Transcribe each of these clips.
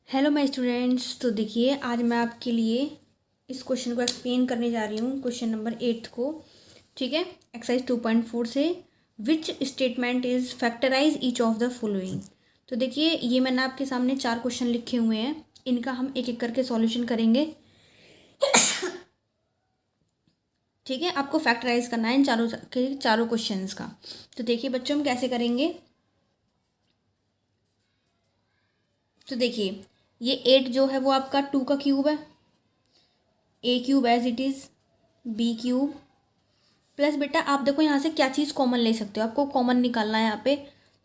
Hello my students. तो देखिए आज मैं आपके लिए इस क्वेश्चन को एक्सप्लेन करने जा रही हूँ, क्वेश्चन नंबर 8 को। ठीक है, एक्सरसाइज 2.4 से which statement is factorise each of the following. तो देखिए ये मैंने आपके सामने 4 क्वेश्चन लिखे हुए हैं, इनका हम एक एक करके सॉल्यूशन करेंगे। ठीक है, आपको फैक्टराइज करना है इन चारों क्वेश्चंस का। तो देखिए बच्चों हम कैसे करेंगे। तो देखिए ये 8 जो है वो आपका 2 का क्यूब है, A cube as it is, B cube plus बेटा आप देखो यहाँ से क्या चीज़ कॉमन ले सकते हो, आपको कॉमन निकालना है यहाँ पे।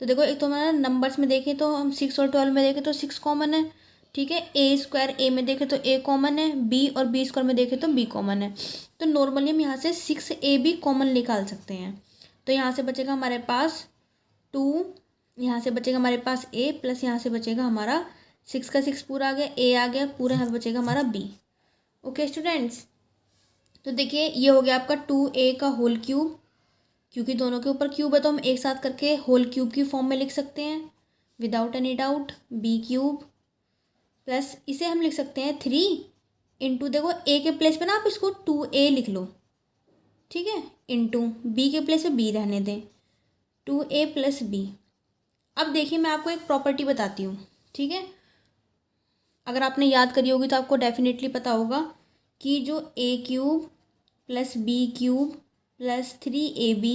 तो देखो एक तो हमारा नंबर्स में देखें तो हम 6 और 12 में देखें तो 6 कॉमन है। ठीक है, ए स्क्वायर ए में देखें तो ए कॉमन है, बी और बी स्क्वायर में देखें तो बी कॉमन है। तो नॉर्मली हम यहाँ से 6 भी कॉमन निकाल सकते हैं। तो यहाँ से बचेगा हमारे पास 2, यहाँ से बचेगा हमारे पास ए प्लस यहाँ से बचेगा हमारा 6 का 6 पूरा आ गया, ए आ गया पूरा, यहाँ बचेगा हमारा बी। ओके स्टूडेंट्स, तो देखिए ये हो गया आपका 2a का होल क्यूब, क्योंकि दोनों के ऊपर क्यूब है तो हम एक साथ करके होल क्यूब की फॉर्म में लिख सकते हैं without any doubt. B cube plus इसे हम लिख सकते हैं 3 इंटू, देखो ए के प्लेस पे ना आप इसको 2a लिख लो, ठीक है, इंटू बी के प्लेस पे बी रहने दें, 2a प्लस बी। अब देखिए मैं आपको एक प्रॉपर्टी बताती हूँ, ठीक है, अगर आपने याद करी होगी तो आपको डेफिनेटली पता होगा कि जो A cube plus B cube plus 3ab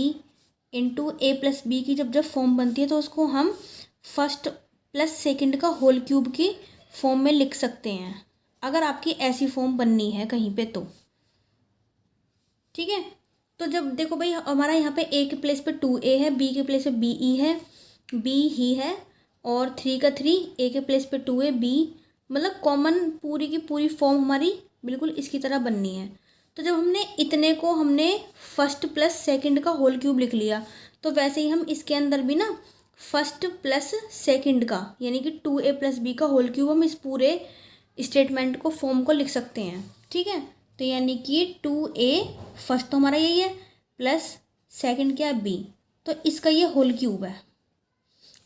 into A plus B की जब फॉर्म बनती है तो उसको हम फर्स्ट प्लस सेकंड का होल क्यूब की फॉर्म में लिख सकते हैं, अगर आपकी ऐसी फॉर्म बननी है कहीं पे तो। ठीक है, तो जब देखो भाई हमारा यहाँ पे ए के प्लेस पे 2a है, बी के प्लेस पे बी ई है, बी ही है, और 3 का 3, ए के प्लेस पे 2a बी, मतलब कॉमन पूरी की पूरी फॉर्म हमारी बिल्कुल इसकी तरह बननी है। तो जब हमने इतने को हमने फर्स्ट प्लस सेकंड का होल क्यूब लिख लिया, तो वैसे ही हम इसके अंदर भी ना फर्स्ट प्लस सेकंड का यानी कि 2a प्लस बी का होल क्यूब हम इस पूरे स्टेटमेंट को फॉर्म को लिख सकते हैं। ठीक है, तो यानी कि 2a फर्स्ट तो हमारा यही है प्लस सेकंड क्या है बी, तो इसका ये होल क्यूब है,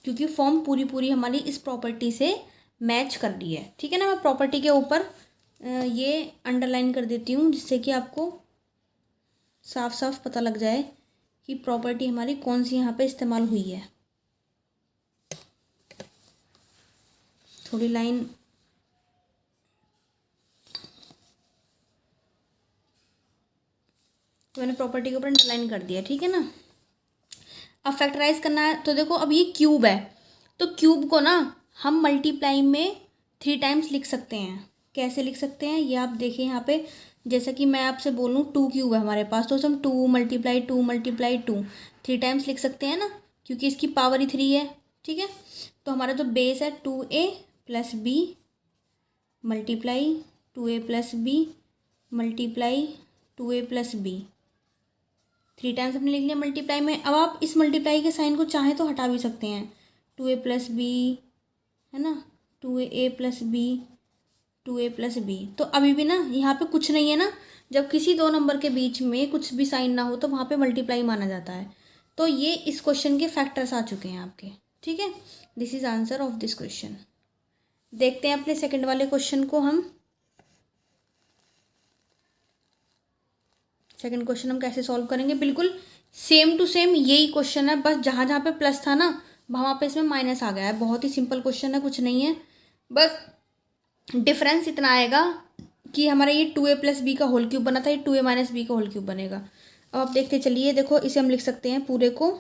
क्योंकि फॉर्म पूरी पूरी हमारी इस प्रॉपर्टी से मैच कर रही है। ठीक है ना, मैं प्रॉपर्टी के ऊपर ये अंडरलाइन कर देती हूँ जिससे कि आपको साफ साफ पता लग जाए कि प्रॉपर्टी हमारी कौन सी यहाँ पे इस्तेमाल हुई है। थोड़ी लाइन तो मैंने प्रॉपर्टी के ऊपर अंडरलाइन कर दिया, ठीक है ना। अब फैक्टराइज करना है, तो देखो अब ये क्यूब है तो क्यूब को ना हम मल्टीप्लाई में 3 टाइम्स लिख सकते हैं। कैसे लिख सकते हैं ये आप देखिए यहाँ पे, जैसा कि मैं आपसे बोलूँ 2 क्यूब है हमारे पास तो हम 2 मल्टीप्लाई 2 मल्टीप्लाई 2 3 टाइम्स लिख सकते हैं ना, क्योंकि इसकी पावर ही 3 है। ठीक है, तो हमारा जो बेस है 2a plus b multiply 2a plus b multiply 2a plus b, 3 times हमने लिख लिया मल्टीप्लाई में। अब आप इस मल्टीप्लाई के साइन को चाहें तो हटा भी सकते हैं, 2a प्लस बी है ना, 2a plus B 2a plus B. तो अभी भी ना यहाँ पे कुछ नहीं है ना, जब किसी दो नंबर के बीच में कुछ भी साइन ना हो तो वहाँ पे मल्टीप्लाई माना जाता है। तो ये इस क्वेश्चन के फैक्टर्स आ चुके हैं आपके। ठीक है, this is answer of this question. देखते हैं अपने सेकंड वाले क्वेश्चन को। हम सेकंड क्वेश्चन हम कैसे सॉल्व करेंगे, बिल्कुल सेम टू सेम यही क्वेश्चन है, बस जहाँ जहाँ पे प्लस था ना वहाँ पे इसमें माइनस आ गया है। बहुत ही सिंपल क्वेश्चन है, कुछ नहीं है, बस डिफरेंस इतना आएगा कि हमारा ये 2a प्लस बी का होल क्यूब बना था, ये 2a माइनस बी का होल क्यूब बनेगा। अब आप देखते चलिए, देखो इसे हम लिख सकते हैं पूरे को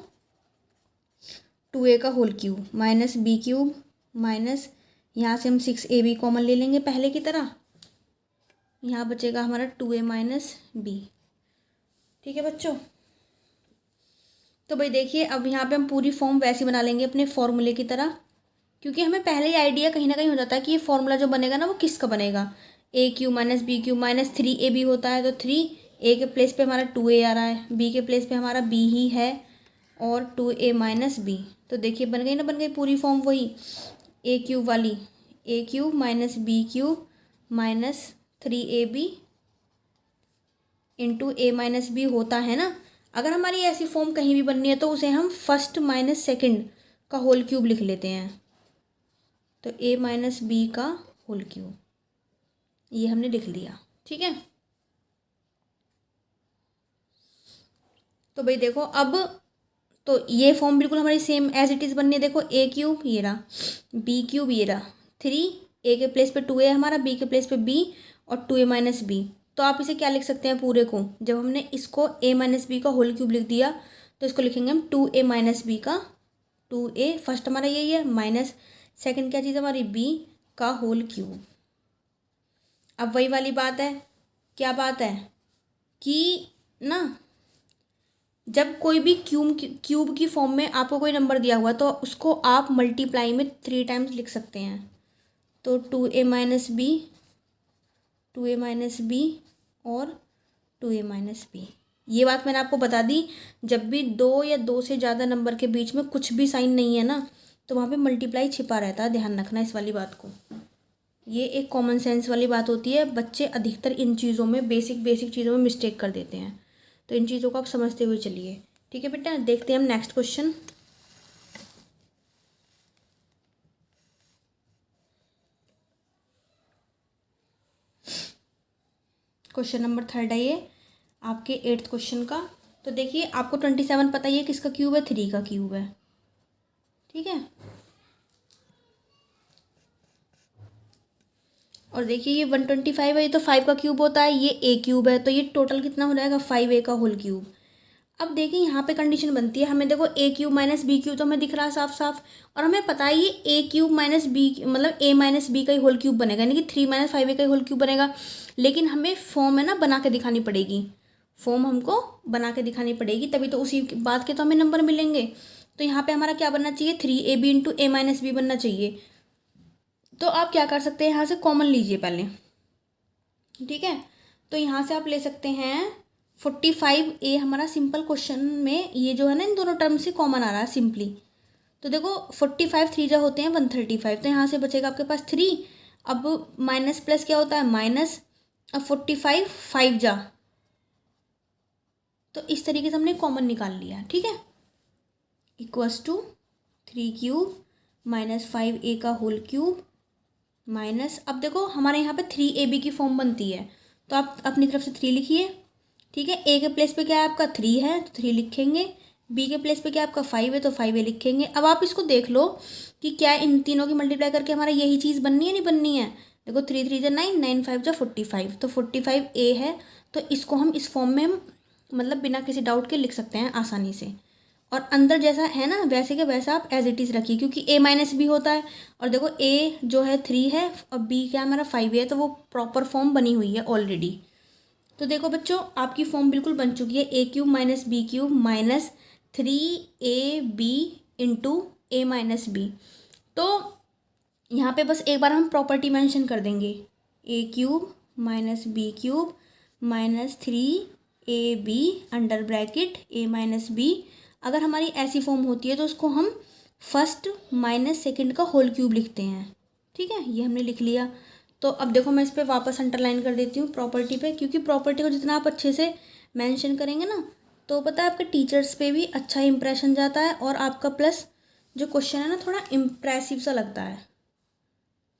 2a का whole cube minus B cube minus, यहाँ से हम 6ab कॉमन ले लेंगे पहले की तरह, यहाँ बचेगा हमारा 2a माइनस बी। ठीक है बच्चों, तो भाई देखिए अब यहाँ पे हम पूरी फॉर्म वैसी बना लेंगे अपने फॉर्मूले की तरह, क्योंकि हमें पहले ही आइडिया कहीं ना कहीं हो जाता है कि ये फॉर्मूला जो बनेगा ना वो किसका बनेगा। A cube minus B cube minus 3ab होता है, तो 3a के प्लेस पे हमारा 2a आ रहा है, b के प्लेस पे हमारा b ही है और 2a माइनस बी। तो देखिए बन गई ना, बन गई पूरी फॉर्म वही ए क्यूब वाली, A cube minus B cube minus 3ab into A minus B होता है ना। अगर हमारी ऐसी फॉर्म कहीं भी बननी है तो उसे हम फर्स्ट माइनस सेकंड का होल क्यूब लिख लेते हैं, तो a माइनस बी का होल क्यूब, ये हमने लिख लिया। ठीक है, तो भाई देखो अब तो ये फॉर्म बिल्कुल हमारी सेम एज इट इज़ बननी है। देखो ए क्यूब ये रहा, बी क्यूब ये रहा, 3, ए के प्लेस पे 2a हमारा, बी के प्लेस पे b और 2a माइनस बी। तो आप इसे क्या लिख सकते हैं पूरे को, जब हमने इसको a माइनस बी का होल क्यूब लिख दिया तो इसको लिखेंगे हम 2a माइनस बी का 2a, फर्स्ट हमारा यही है, माइनस सेकेंड क्या चीज़ हमारी b का होल क्यूब। अब वही वाली बात है, क्या बात है कि ना जब कोई भी क्यूब की फॉर्म में आपको कोई नंबर दिया हुआ तो उसको आप मल्टीप्लाई में 3 टाइम्स लिख सकते हैं। तो 2a minus B, 2a minus B और 2a माइनस बी। ये बात मैंने आपको बता दी, जब भी 2 या 2 से ज़्यादा नंबर के बीच में कुछ भी साइन नहीं है ना तो वहाँ पे मल्टीप्लाई छिपा रहता है, ध्यान रखना इस वाली बात को। ये एक कॉमन सेंस वाली बात होती है, बच्चे अधिकतर इन चीज़ों में बेसिक चीज़ों में मिस्टेक कर देते हैं, तो इन चीज़ों को आप समझते हुए चलिए। ठीक है बेटा, देखते हैं हम नेक्स्ट क्वेश्चन। क्वेश्चन नंबर 3 है ये आपके 8th क्वेश्चन का। तो देखिए आपको 27 पता ही है किसका क्यूब है, 3 का क्यूब है। ठीक है, और देखिए ये 125 है, ये तो 5 का क्यूब होता है, ये ए क्यूब है, तो ये टोटल कितना हो जाएगा 5a का होल क्यूब। अब देखिए यहाँ पे कंडीशन बनती है, हमें देखो ए क्यूब माइनस बी क्यूब तो हमें दिख रहा है साफ साफ, और हमें पता है ये ए क्यूब माइनस बी मतलब ए माइनस बी का ही होल क्यूब बनेगा, यानी कि 3 माइनस 5a का ही होल क्यूब बनेगा। लेकिन हमें फॉर्म है ना बना के दिखानी पड़ेगी, फॉर्म हमको बना के दिखानी पड़ेगी, तभी तो उसी बात के तो हमें नंबर मिलेंगे। तो यहाँ पे हमारा क्या बनना चाहिए, 3ab इंटू ए माइनस बी बनना चाहिए। तो आप क्या कर सकते हैं, यहाँ से कॉमन लीजिए पहले। ठीक है, तो यहाँ से आप ले सकते हैं 45a, हमारा सिंपल क्वेश्चन में ये जो है ना इन दोनों टर्म से कॉमन आ रहा है सिंपली। तो देखो 45 3 जा होते हैं 135, तो यहाँ से बचेगा आपके पास 3। अब माइनस प्लस क्या होता है माइनस, अब 45 5 जा, तो इस तरीके से हमने कॉमन निकाल लिया। ठीक है, equals to 3 cube minus 5a का होल क्यूब माइनस, अब देखो हमारे यहाँ पे 3ab की फॉर्म बनती है, तो आप अपनी तरफ से 3 लिखिए। ठीक है, ए के प्लेस पे क्या है आपका 3 है तो 3 लिखेंगे, बी के प्लेस पे क्या आपका 5 है तो 5a लिखेंगे। अब आप इसको देख लो कि क्या इन तीनों की मल्टीप्लाई करके हमारा यही चीज़ बननी है नहीं बननी है। देखो 3 3 जा 9, 9 5 जा 45, तो 45a है, तो इसको हम इस फॉर्म में मतलब बिना किसी डाउट के लिख सकते हैं आसानी से। और अंदर जैसा है ना वैसे के वैसा आप एज इट इज़ रखिए, क्योंकि a माइनस बी होता है, और देखो a जो है 3 है और b क्या हमारा 5 है, तो वो प्रॉपर फॉर्म बनी हुई है ऑलरेडी। तो देखो बच्चों आपकी फॉर्म बिल्कुल बन चुकी है, a cube minus B cube minus 3ab into A minus b. तो यहाँ पे बस एक बार हम प्रॉपर्टी मेंशन कर देंगे, a cube minus B cube minus 3ab under bracket a minus b. अगर हमारी ऐसी फॉर्म होती है तो उसको हम फर्स्ट माइनस सेकंड का होल क्यूब लिखते हैं। ठीक है, ये हमने लिख लिया। तो अब देखो मैं इस पर वापस अंडरलाइन कर देती हूँ प्रॉपर्टी पे, क्योंकि प्रॉपर्टी को जितना आप अच्छे से मेंशन करेंगे ना तो पता है आपके टीचर्स पे भी अच्छा इंप्रेशन जाता है, और आपका प्लस जो क्वेश्चन है ना थोड़ा इम्प्रेसिव सा लगता है।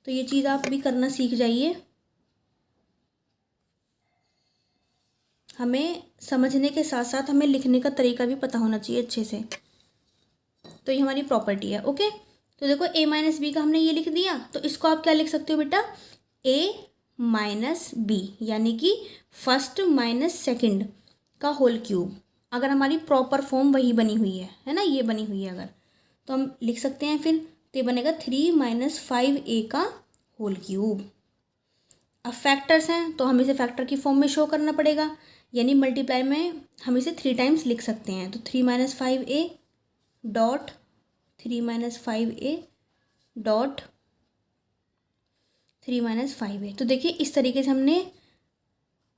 तो ये चीज़ आप भी करना सीख जाइए, हमें समझने के साथ साथ हमें लिखने का तरीका भी पता होना चाहिए अच्छे से। तो ये हमारी प्रॉपर्टी है। ओके, तो देखो a माइनस बी का हमने ये लिख दिया, तो इसको आप क्या लिख सकते हो बेटा, a माइनस बी, यानी कि फर्स्ट माइनस सेकंड का होल क्यूब। अगर हमारी प्रॉपर फॉर्म वही बनी हुई है ना, ये बनी हुई है अगर, तो हम लिख सकते हैं फिर, तो ये बनेगा 3 माइनस 5a का होल क्यूब। अब फैक्टर्स हैं तो हमें इसे फैक्टर की फॉर्म में शो करना पड़ेगा, यानी मल्टीप्लाई में हम इसे 3 टाइम्स लिख सकते हैं। तो 3 minus 5a dot 3 minus 5a dot 3 minus 5a। तो देखिए इस तरीके से हमने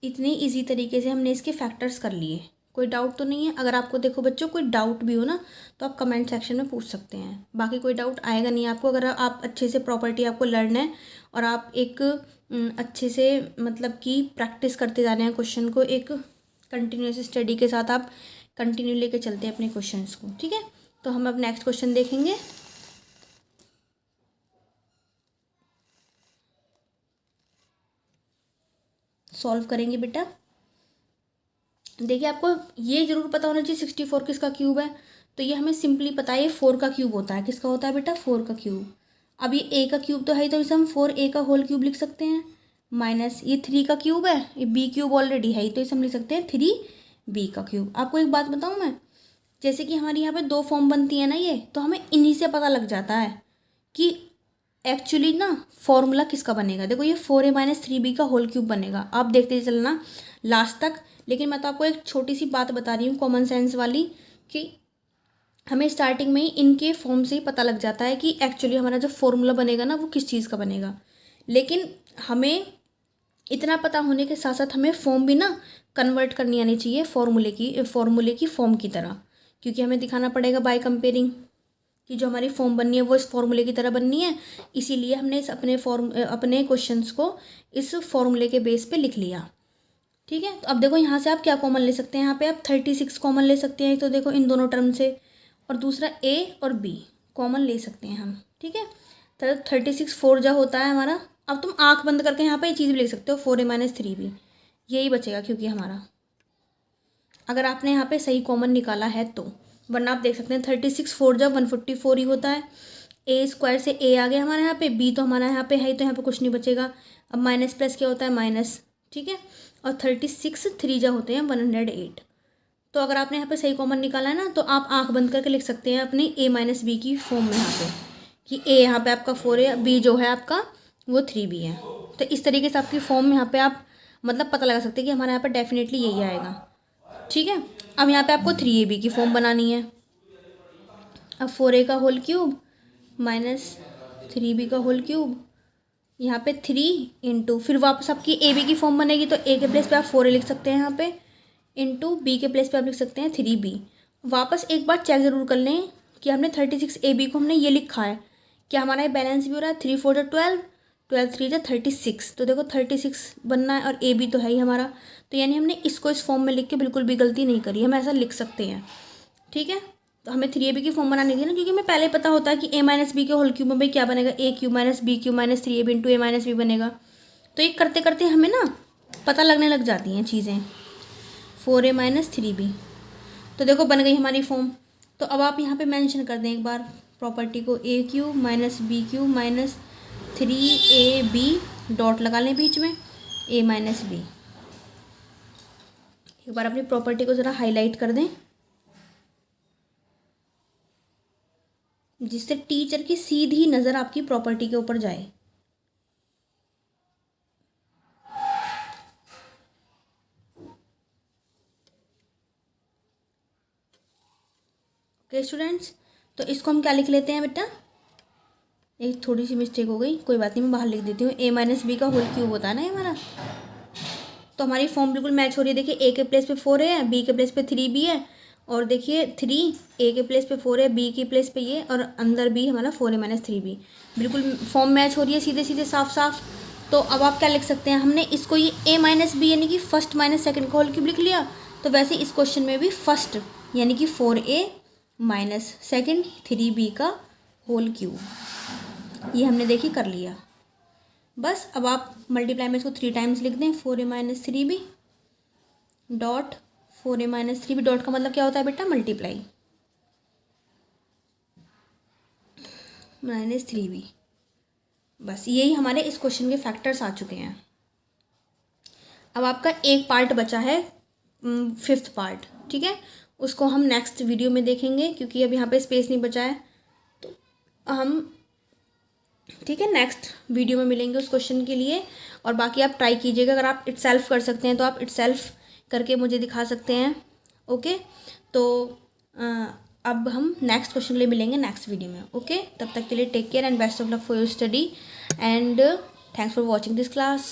इतनी इजी तरीके से हमने इसके फैक्टर्स कर लिए। कोई डाउट तो नहीं है? अगर आपको देखो बच्चों कोई डाउट भी हो ना तो आप कमेंट सेक्शन में पूछ सकते हैं, बाकी कोई डाउट आएगा नहीं आपको। अगर आप अच्छे से प्रॉपर्टी आपको लर्न है और आप एक अच्छे से मतलब कि प्रैक्टिस करते जा रहे हैं क्वेश्चन को, एक कंटिन्यूस स्टडी के साथ आप कंटिन्यू लेके चलते हैं अपने क्वेश्चंस को। ठीक है, तो हम अब नेक्स्ट क्वेश्चन देखेंगे। सॉल्व करेंगे बेटा। देखिए आपको ये जरूर पता होना चाहिए 64 किसका क्यूब है, तो ये हमें सिंपली पता है ये 4 का क्यूब होता है। किसका होता है बेटा? 4 का क्यूब। अब ये ए का क्यूब तो है, तो इसे हम 4a का होल क्यूब लिख सकते हैं, माइनस ये 3 का क्यूब है, ये बी क्यूब ऑलरेडी है, तो इसे हम लिख सकते हैं 3b का क्यूब। आपको एक बात बताऊँ मैं, जैसे कि हमारी यहाँ पे 2 फॉर्म बनती है ना ये, तो हमें इन्हीं से पता लग जाता है कि एक्चुअली ना फॉर्मूला किसका बनेगा। देखो ये 4a माइनस 3b का होल क्यूब बनेगा, आप देखते चलना लास्ट तक। लेकिन मैं तो आपको एक छोटी सी बात बता रही हूँ कॉमन सेंस वाली, कि हमें स्टार्टिंग में ही इनके फॉर्म से ही पता लग जाता है कि एक्चुअली हमारा जो फॉर्मूला बनेगा ना वो किस चीज़ का बनेगा। लेकिन हमें इतना पता होने के साथ साथ हमें फॉर्म भी ना कन्वर्ट करनी आनी चाहिए फॉर्मूले की फॉर्म की तरह, क्योंकि हमें दिखाना पड़ेगा बाय कंपेयरिंग कि जो हमारी फॉर्म बननी है वो इस फॉर्मूले की तरह बननी है। इसीलिए हमने इस अपने क्वेश्चंस को इस फॉर्मूले के बेस पे लिख लिया। ठीक है, तो अब देखो यहाँ से आप क्या कॉमन ले सकते हैं, यहाँ पे आप 36 कॉमन ले सकते हैं, तो देखो इन दोनों टर्म से, और दूसरा a और b कॉमन ले सकते हैं हम। ठीक है, तो 36 4 जा होता है हमारा। अब तुम आंख बंद करके यहाँ पे ये चीज़ भी लिख सकते हो 4a माइनस 3b, यही बचेगा क्योंकि हमारा, अगर आपने यहाँ पे सही कॉमन निकाला है तो, वरना आप देख सकते हैं 36 4 जा 144 ही होता है। a स्क्वायर से a आ गया हमारे यहाँ पे, b तो हमारा यहाँ पे है ही, तो यहाँ पे कुछ नहीं बचेगा। अब माइनस प्लस क्या होता है? माइनस। ठीक है, और 36 3 जा होते हैं 108। तो अगर आपने यहाँ पे सही कॉमन निकाला है ना, तो आप आंख बंद करके लिख सकते हैं अपनी a माइनस बी की फॉर्म में यहाँ पे, कि a यहाँ पे आपका 4 है, b जो है आपका वो 3b है। तो इस तरीके से आपकी फॉर्म में यहाँ पे आप मतलब पता लगा सकते हैं कि हमारे यहाँ पे डेफिनेटली यही आएगा। ठीक है, अब यहाँ पे आपको 3ab की फॉर्म बनानी है। अब 4a का होल क्यूब माइनस 3b का होल क्यूब, यहाँ पे 3 इंटू, फिर वापस आपकी ab की फॉर्म बनेगी, तो a के प्लेस पे आप 4a लिख सकते हैं यहाँ पे, इंटू b के प्लेस पे आप लिख सकते हैं 3b। वापस एक बार चेक ज़रूर कर लें कि हमने 36ab को हमने ये लिखा है, क्या हमारा ये बैलेंस भी हो रहा है? 3 4 12, 12 3 36। तो देखो 36 बनना है, और ab तो है ही हमारा, तो यानी हमने इसको इस फॉर्म में लिख के बिल्कुल भी गलती नहीं करी, हम ऐसा लिख सकते हैं। ठीक है, तो हमें 3ab की फॉर्म बनानी थी ना, क्योंकि हमें पहले पता होता है कि a माइनस बी के होल क्यूब में भाई क्या बनेगा? a cube minus B cube minus 3ab into a minus b बनेगा। तो ये करते करते हमें ना पता लगने लग जाती हैं चीज़ें। 4a माइनस 3b, तो देखो बन गई हमारी फॉर्म। तो अब आप यहाँ पे मेंशन कर दें एक बार प्रॉपर्टी को, a cube minus B cube minus 3ab dot लगा लें बीच में a माइनस बी। एक बार अपनी प्रॉपर्टी को ज़रा हाईलाइट कर दें, जिससे टीचर की सीधी नज़र आपकी प्रॉपर्टी के ऊपर जाए। ओके स्टूडेंट्स, तो इसको हम क्या लिख लेते हैं बेटा? एक थोड़ी सी मिस्टेक हो गई, कोई बात नहीं, मैं बाहर लिख देती हूँ। a माइनस बी का होल क्यूब होता है ना ये हमारा, तो हमारी फॉर्म बिल्कुल मैच हो रही है। देखिए a के प्लेस पे 4a है, b के प्लेस पे 3b है, और देखिए 3 a के प्लेस पे 4 है, b के प्लेस पे ये, और अंदर b हमारा 4a माइनस 3b, बिल्कुल फॉर्म मैच हो रही है सीधे सीधे साफ साफ। तो अब आप क्या लिख सकते हैं? हमने इसको ये a माइनस बी यानी कि फर्स्ट माइनस सेकेंड का होल क्यूब लिख लिया, तो वैसे इस क्वेश्चन में भी फर्स्ट यानी कि 4a माइनस सेकेंड 3b का होल क्यूब, ये हमने देखिए कर लिया। बस अब आप मल्टीप्लाई में इसको 3 टाइम्स लिख दें, 4a minus 3b dot 4a minus 3b dot का मतलब क्या होता है बेटा? Multiply minus 3b। बस यही हमारे इस क्वेश्चन के फैक्टर्स आ चुके हैं। अब आपका एक पार्ट बचा है, 5th पार्ट। ठीक है, उसको हम नेक्स्ट वीडियो में देखेंगे, क्योंकि अब यहाँ पे स्पेस नहीं बचा है, तो हम ठीक है नेक्स्ट वीडियो में मिलेंगे उस क्वेश्चन के लिए। और बाकी आप ट्राई कीजिएगा, अगर आप इटसेल्फ कर सकते हैं तो आप इटसेल्फ करके मुझे दिखा सकते हैं। ओके, तो अब हम नेक्स्ट क्वेश्चन के लिए मिलेंगे नेक्स्ट वीडियो में। ओके, तब तक के लिए take care and best of luck for your study, and thanks for watching this class.